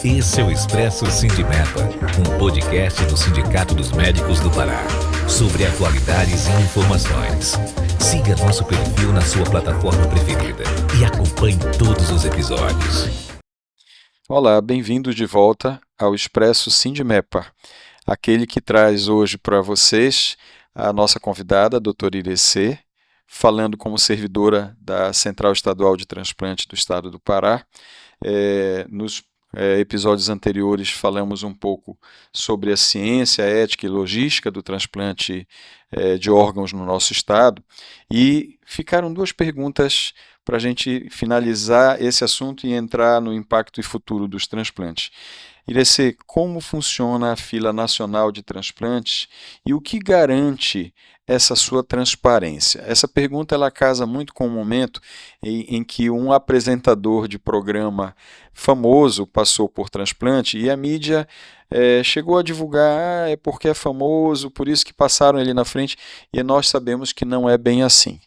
Esse é o Expresso Sindimepa, um podcast do Sindicato dos Médicos do Pará, sobre atualidades e informações. Siga nosso perfil na sua plataforma preferida e acompanhe todos os episódios. Olá, bem-vindos de volta ao Expresso Sindimepa, aquele que traz hoje para vocês a nossa convidada, a doutora Irecê, falando como servidora da Central Estadual de Transplante do Estado do Pará. Nos episódios anteriores falamos um pouco sobre a ciência, a ética e logística do transplante de órgãos no nosso estado e ficaram duas perguntas para a gente finalizar esse assunto e entrar no impacto e futuro dos transplantes. Irecê, como funciona a fila nacional de transplantes e o que garante essa sua transparência? Essa pergunta ela casa muito com o momento em que um apresentador de programa famoso passou por transplante e a mídia chegou a divulgar, é porque é famoso, por isso que passaram ele na frente, e nós sabemos que não é bem assim.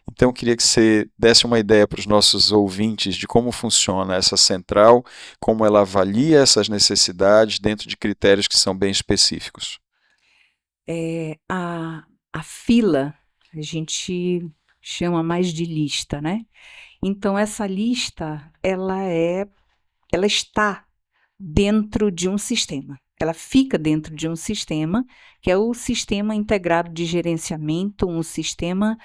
Então, eu queria que você desse uma ideia para os nossos ouvintes de como funciona essa central, como ela avalia essas necessidades dentro de critérios que são bem específicos. A fila, a gente chama mais de lista, né? Então, essa lista, ela está dentro de um sistema. Ela fica dentro de um sistema, que é o Sistema Integrado de Gerenciamento, um sistema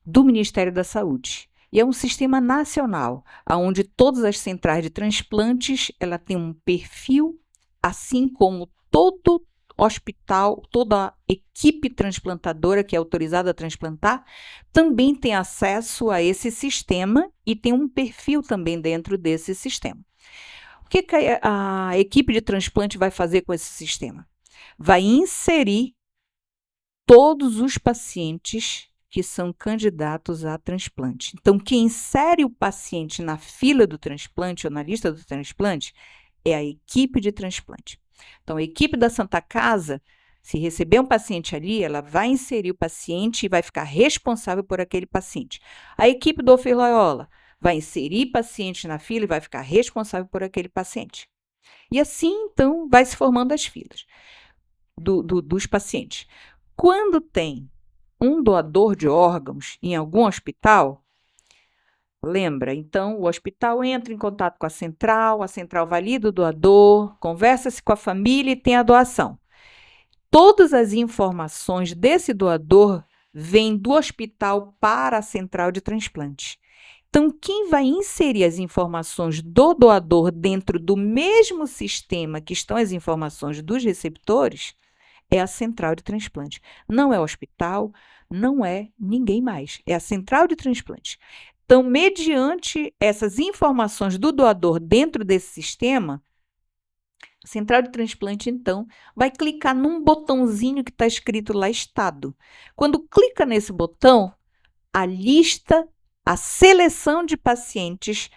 do Ministério da Saúde. E é um sistema nacional, onde todas as centrais de transplantes, ela tem um perfil, assim como todo hospital, toda a equipe transplantadora que é autorizada a transplantar, também tem acesso a esse sistema e tem um perfil também dentro desse sistema. O que a equipe de transplante vai fazer com esse sistema? Vai inserir todos os pacientes que são candidatos a transplante. Então, quem insere o paciente na fila do transplante ou na lista do transplante é a equipe de transplante. Então, a equipe da Santa Casa, se receber um paciente ali, ela vai inserir o paciente e vai ficar responsável por aquele paciente. A equipe do Ofir Loyola vai inserir paciente na fila e vai ficar responsável por aquele paciente. E assim, então, vai se formando as filas dos pacientes. Quando tem um doador de órgãos em algum hospital, lembra, então o hospital entra em contato com a central valida o doador, conversa-se com a família e tem a doação. Todas as informações desse doador vêm do hospital para a central de transplante. Então, quem vai inserir as informações do doador dentro do mesmo sistema que estão as informações dos receptores é a central de transplante. Não é o hospital, não é ninguém mais. É a central de transplante. Então, mediante essas informações do doador dentro desse sistema, a central de transplante, então, vai clicar num botãozinho que está escrito lá Estado. Quando clica nesse botão, a lista, a seleção de pacientes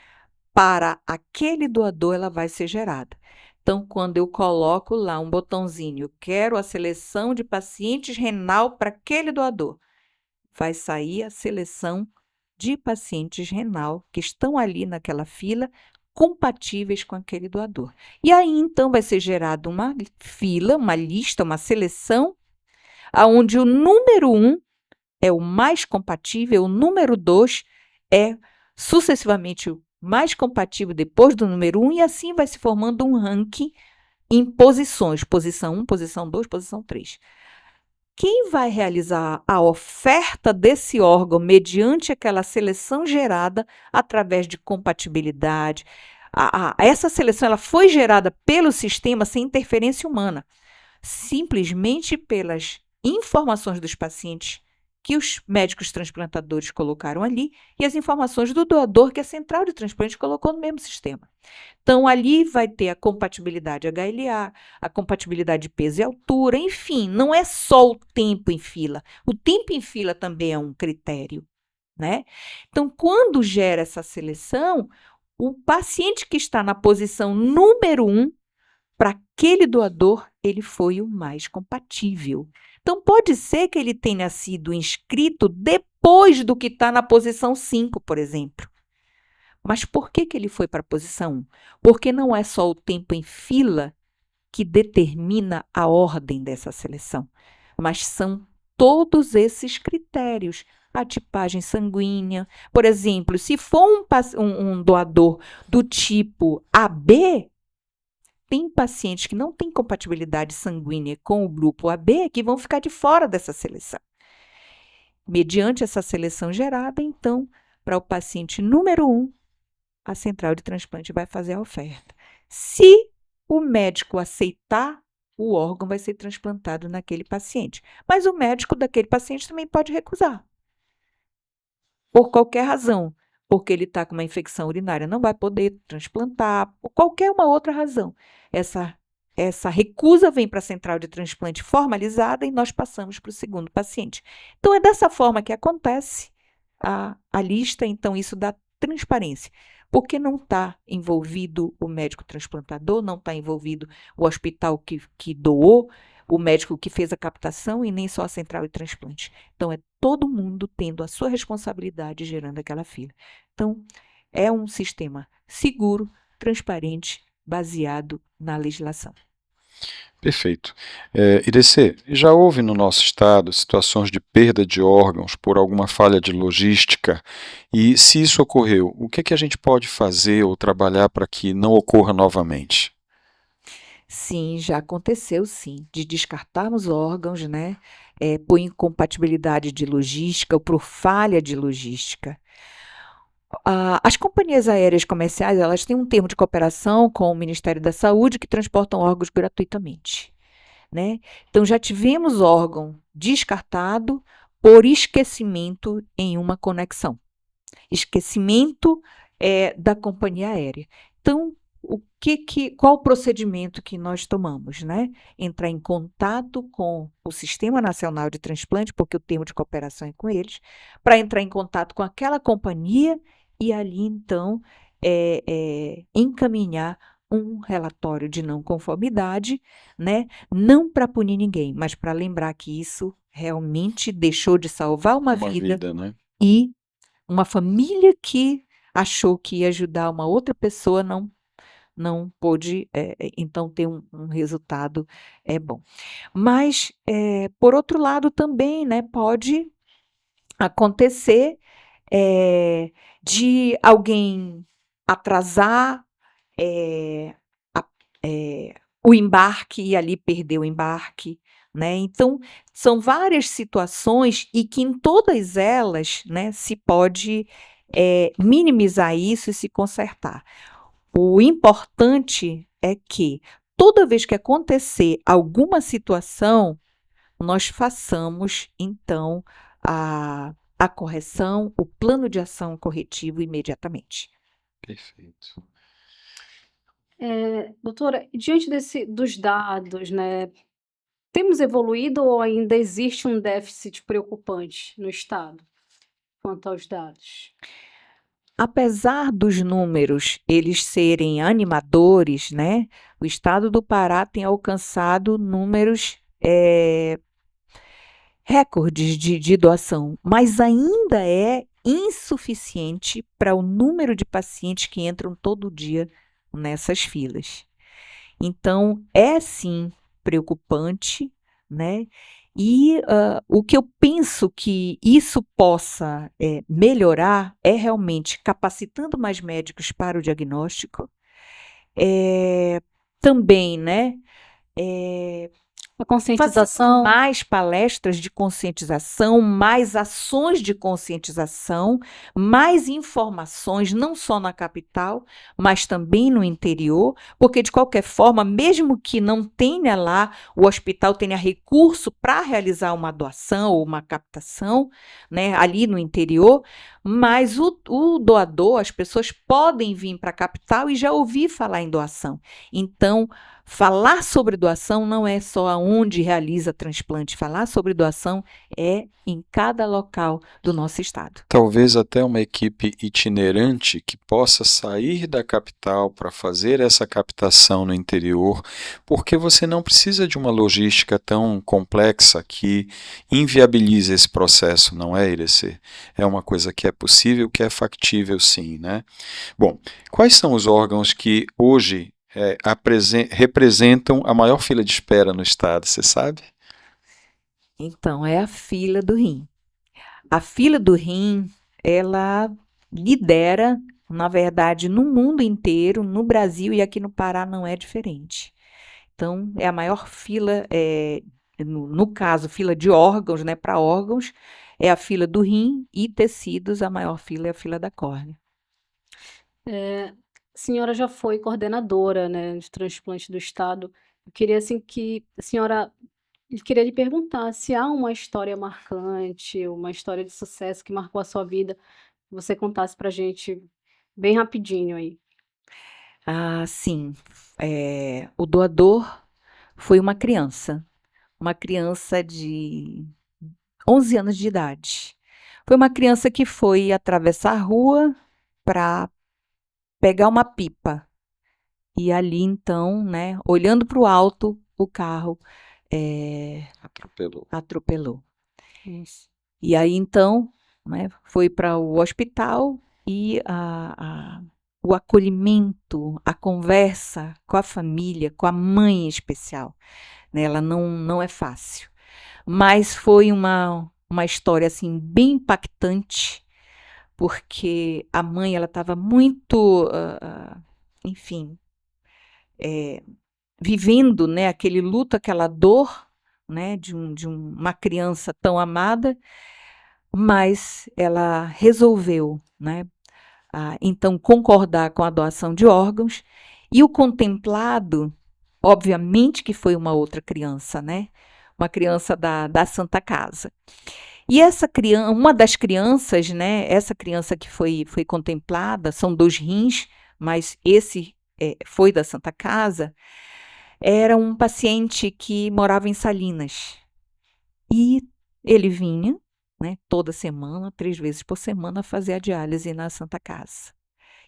para aquele doador, ela vai ser gerada. Então, quando eu coloco lá um botãozinho, eu quero a seleção de pacientes renal para aquele doador, vai sair a seleção de pacientes renal que estão ali naquela fila, compatíveis com aquele doador. E aí, então, vai ser gerada uma fila, uma lista, uma seleção, onde o número 1 é o mais compatível, o número 2 é sucessivamente o mais compatível depois do número 1, e assim vai se formando um ranking em posições, posição 1, posição 2, posição 3. Quem vai realizar a oferta desse órgão mediante aquela seleção gerada através de compatibilidade? Essa seleção ela foi gerada pelo sistema sem interferência humana, simplesmente pelas informações dos pacientes que os médicos transplantadores colocaram ali e as informações do doador que a central de transplante colocou no mesmo sistema. Então, ali vai ter a compatibilidade HLA, a compatibilidade de peso e altura, enfim, não é só o tempo em fila. O tempo em fila também é um critério, né? Então, quando gera essa seleção, o paciente que está na posição número 1, para aquele doador, ele foi o mais compatível. Então, pode ser que ele tenha sido inscrito depois do que está na posição 5, por exemplo. Mas por que ele foi para a posição 1? Porque não é só o tempo em fila que determina a ordem dessa seleção, mas são todos esses critérios. A tipagem sanguínea, por exemplo, se for um doador do tipo AB, tem pacientes que não têm compatibilidade sanguínea com o grupo AB que vão ficar de fora dessa seleção. Mediante essa seleção gerada, então, para o paciente número 1, a central de transplante vai fazer a oferta. Se o médico aceitar, o órgão vai ser transplantado naquele paciente. Mas o médico daquele paciente também pode recusar. Por qualquer razão. Porque ele está com uma infecção urinária, não vai poder transplantar, por qualquer uma outra razão. Essa recusa vem para a central de transplante formalizada e nós passamos para o segundo paciente. Então, é dessa forma que acontece a lista, então isso dá transparência. Porque não está envolvido o médico transplantador, não está envolvido o hospital que doou, o médico que fez a captação e nem só a central de transplante. Então, é todo mundo tendo a sua responsabilidade gerando aquela fila. Então, é um sistema seguro, transparente, baseado na legislação. Perfeito. Irecê, já houve no nosso estado situações de perda de órgãos por alguma falha de logística? E se isso ocorreu, o que é que a gente pode fazer ou trabalhar para que não ocorra novamente? Sim, já aconteceu, sim, de descartarmos órgãos, né, por incompatibilidade de logística ou por falha de logística. As companhias aéreas comerciais, elas têm um termo de cooperação com o Ministério da Saúde que transportam órgãos gratuitamente, né? Então, já tivemos órgão descartado por esquecimento em uma conexão. Esquecimento da companhia aérea. Então, qual o procedimento que nós tomamos, né? Entrar em contato com o Sistema Nacional de Transplante, porque o termo de cooperação é com eles, para entrar em contato com aquela companhia e ali, então, encaminhar um relatório de não conformidade, né? Não para punir ninguém, mas para lembrar que isso realmente deixou de salvar uma vida, né? E uma família que achou que ia ajudar uma outra pessoa não pôde, então, ter um resultado bom. Mas, por outro lado, também, né, pode acontecer de alguém atrasar o embarque e ali perder o embarque, né? Então, são várias situações e que em todas elas, né, se pode minimizar isso e se consertar. O importante é que toda vez que acontecer alguma situação, nós façamos, então, a correção, o plano de ação corretivo imediatamente. Perfeito. Doutora, diante dos dados, né, temos evoluído ou ainda existe um déficit preocupante no estado quanto aos dados? Apesar dos números eles serem animadores, né, o estado do Pará tem alcançado números recordes de doação, mas ainda é insuficiente para o número de pacientes que entram todo dia nessas filas. Então, é sim preocupante, né? E o que eu penso que isso possa melhorar é realmente capacitando mais médicos para o diagnóstico, também, né? A conscientização. Mais palestras de conscientização, mais ações de conscientização, mais informações, não só na capital, mas também no interior, porque de qualquer forma, mesmo que não tenha lá, o hospital tenha recurso para realizar uma doação ou uma captação, né, ali no interior, mas o doador, as pessoas podem vir para a capital e já ouvir falar em doação. Então, falar sobre doação não é só aonde realiza transplante, falar sobre doação é em cada local do nosso estado. Talvez até uma equipe itinerante que possa sair da capital para fazer essa captação no interior, porque você não precisa de uma logística tão complexa que inviabilize esse processo, não é, Irecê? É uma coisa que é possível, que é factível sim, né? Bom, quais são os órgãos que hoje representam a maior fila de espera no estado, você sabe? Então, é a fila do rim. A fila do rim, ela lidera, na verdade, no mundo inteiro, no Brasil e aqui no Pará não é diferente. Então, é a maior fila, no caso, fila de órgãos, né, para órgãos, é a fila do rim e tecidos, a maior fila é a fila da córnea. A senhora já foi coordenadora, né, de transplante do estado. Eu queria assim que a senhora, eu queria lhe perguntar se há uma história marcante, uma história de sucesso que marcou a sua vida, que você contasse pra gente bem rapidinho aí. Ah, sim. O doador foi uma criança de 11 anos de idade. Foi uma criança que foi atravessar a rua para pegar uma pipa. E ali, então, né, olhando para o alto, o carro atropelou. Isso. E aí, então, né, foi para o hospital e o acolhimento, a conversa com a família, com a mãe em especial, né, ela não é fácil. Mas foi uma história, assim, bem impactante, porque a mãe, ela estava muito, enfim, vivendo, né, aquele luto, aquela dor, né, de uma criança tão amada, mas ela resolveu, né, então concordar com a doação de órgãos, e o contemplado, obviamente que foi uma outra criança, né, uma criança da Santa Casa. E essa criança, uma das crianças, né, essa criança que foi contemplada, são 2 rins, mas esse foi da Santa Casa, era um paciente que morava em Salinas. E ele vinha, né, toda semana, 3 vezes por semana, fazer a diálise na Santa Casa.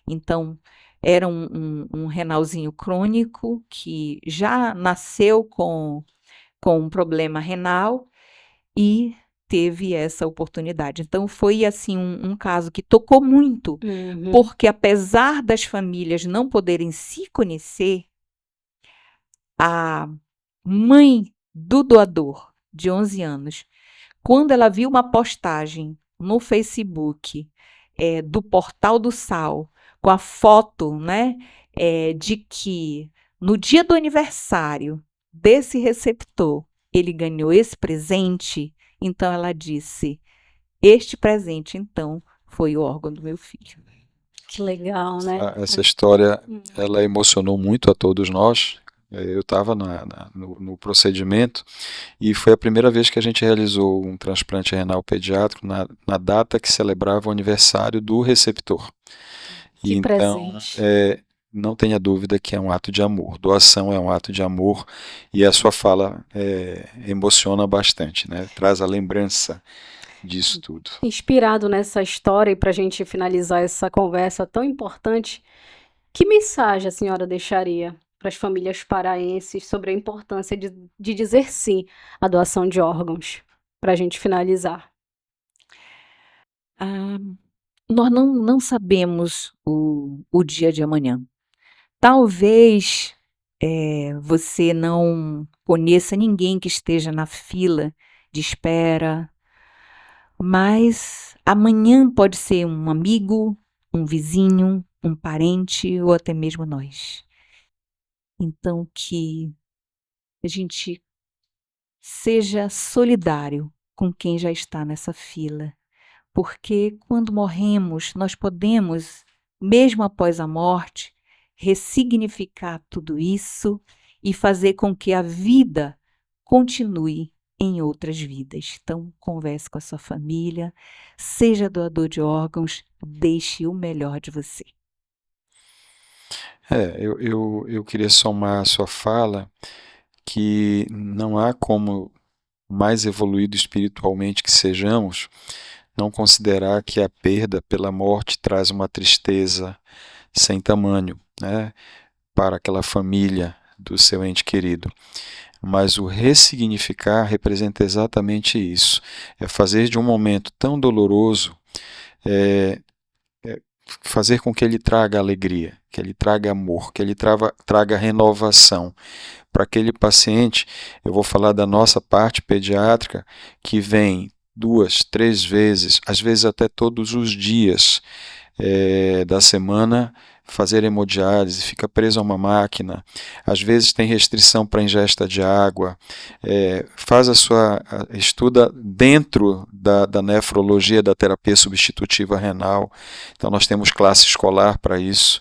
Então, era um renalzinho crônico que já nasceu com um problema renal e teve essa oportunidade. Então, foi assim um caso que tocou muito, porque apesar das famílias não poderem se conhecer, a mãe do doador, de 11 anos, quando ela viu uma postagem no Facebook do Portal do Sal, com a foto, né, de que no dia do aniversário desse receptor, ele ganhou esse presente, então ela disse, este presente, então, foi o órgão do meu filho. Que legal, né? Essa história, ela emocionou muito a todos nós. Eu estava no procedimento e foi a primeira vez que a gente realizou um transplante renal pediátrico na data que celebrava o aniversário do receptor. Que então, presente. não tenha dúvida que é um ato de amor. Doação é um ato de amor e a sua fala emociona bastante, né? Traz a lembrança disso tudo. Inspirado nessa história e para a gente finalizar essa conversa tão importante, que mensagem a senhora deixaria para as famílias paraenses sobre a importância de dizer sim à doação de órgãos? Para a gente finalizar. Nós não sabemos o dia de amanhã. Talvez você não conheça ninguém que esteja na fila de espera, mas amanhã pode ser um amigo, um vizinho, um parente ou até mesmo nós. Então, que a gente seja solidário com quem já está nessa fila, porque quando morremos, nós podemos, mesmo após a morte, ressignificar tudo isso e fazer com que a vida continue em outras vidas. Então, converse com a sua família, seja doador de órgãos, deixe o melhor de você. Eu queria somar a sua fala que não há como, mais evoluído espiritualmente que sejamos, não considerar que a perda pela morte traz uma tristeza sem tamanho, né, para aquela família do seu ente querido. Mas o ressignificar representa exatamente isso. É fazer de um momento tão doloroso, fazer com que ele traga alegria, que ele traga amor, que ele traga renovação. Para aquele paciente, eu vou falar da nossa parte pediátrica, que vem 2, 3 vezes, às vezes até todos os dias da semana, fazer hemodiálise, fica preso a uma máquina, às vezes tem restrição para ingesta de água, estuda dentro da nefrologia, da terapia substitutiva renal, então nós temos classe escolar para isso,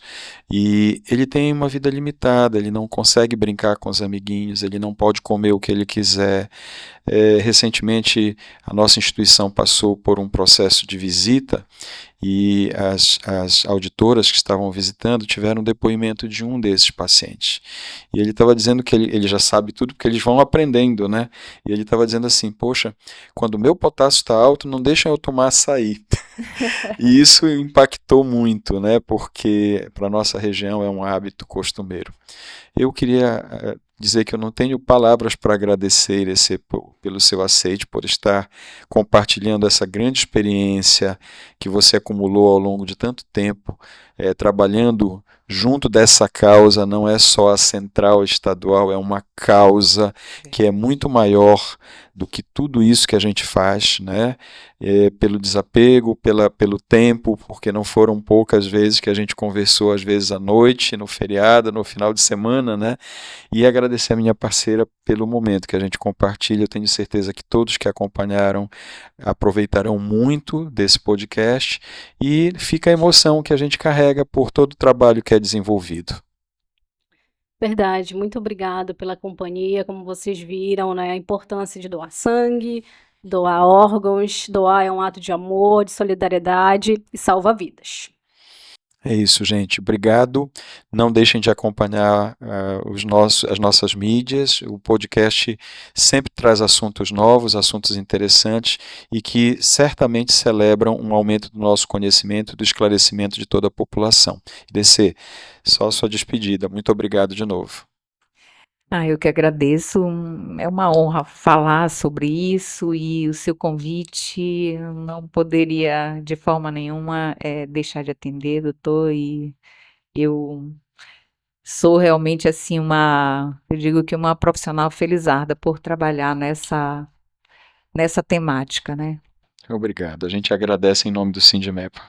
e ele tem uma vida limitada, ele não consegue brincar com os amiguinhos, ele não pode comer o que ele quiser. Recentemente a nossa instituição passou por um processo de visita e as auditoras que estavam visitando tiveram depoimento de um desses pacientes. E ele estava dizendo que ele já sabe tudo, porque eles vão aprendendo, né? E ele estava dizendo assim, poxa, quando o meu potássio está alto, não deixam eu tomar açaí. E isso impactou muito, né? Porque para a nossa região é um hábito costumeiro. Eu queria dizer que eu não tenho palavras para agradecer pelo seu aceite, por estar compartilhando essa grande experiência que você acumulou ao longo de tanto tempo, trabalhando junto dessa causa. Não é só a central estadual, é uma causa que é muito maior do que tudo isso que a gente faz, né? Pelo desapego, pelo tempo, porque não foram poucas vezes que a gente conversou, às vezes à noite, no feriado, no final de semana, né? E agradecer a minha parceira pelo momento que a gente compartilha. Eu tenho certeza que todos que acompanharam aproveitarão muito desse podcast, e fica a emoção que a gente carrega por todo o trabalho que é desenvolvido. Verdade, muito obrigada pela companhia. Como vocês viram, né, a importância de doar sangue, doar órgãos. Doar é um ato de amor, de solidariedade e salva vidas. É isso, gente. Obrigado. Não deixem de acompanhar as nossas mídias. O podcast sempre traz assuntos novos, assuntos interessantes e que certamente celebram um aumento do nosso conhecimento, do esclarecimento de toda a população. DC, só a sua despedida. Muito obrigado de novo. Eu que agradeço. É uma honra falar sobre isso, e o seu convite não poderia de forma nenhuma deixar de atender, doutor, e eu sou realmente assim eu digo que uma profissional felizarda por trabalhar nessa temática, né? Obrigado. A gente agradece em nome do Sindmepa.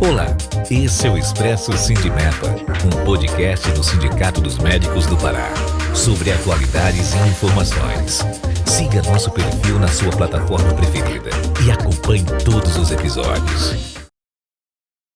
Olá, esse é o Expresso Sindmepa, um podcast do Sindicato dos Médicos do Pará, sobre atualidades e informações. Siga nosso perfil na sua plataforma preferida e acompanhe todos os episódios.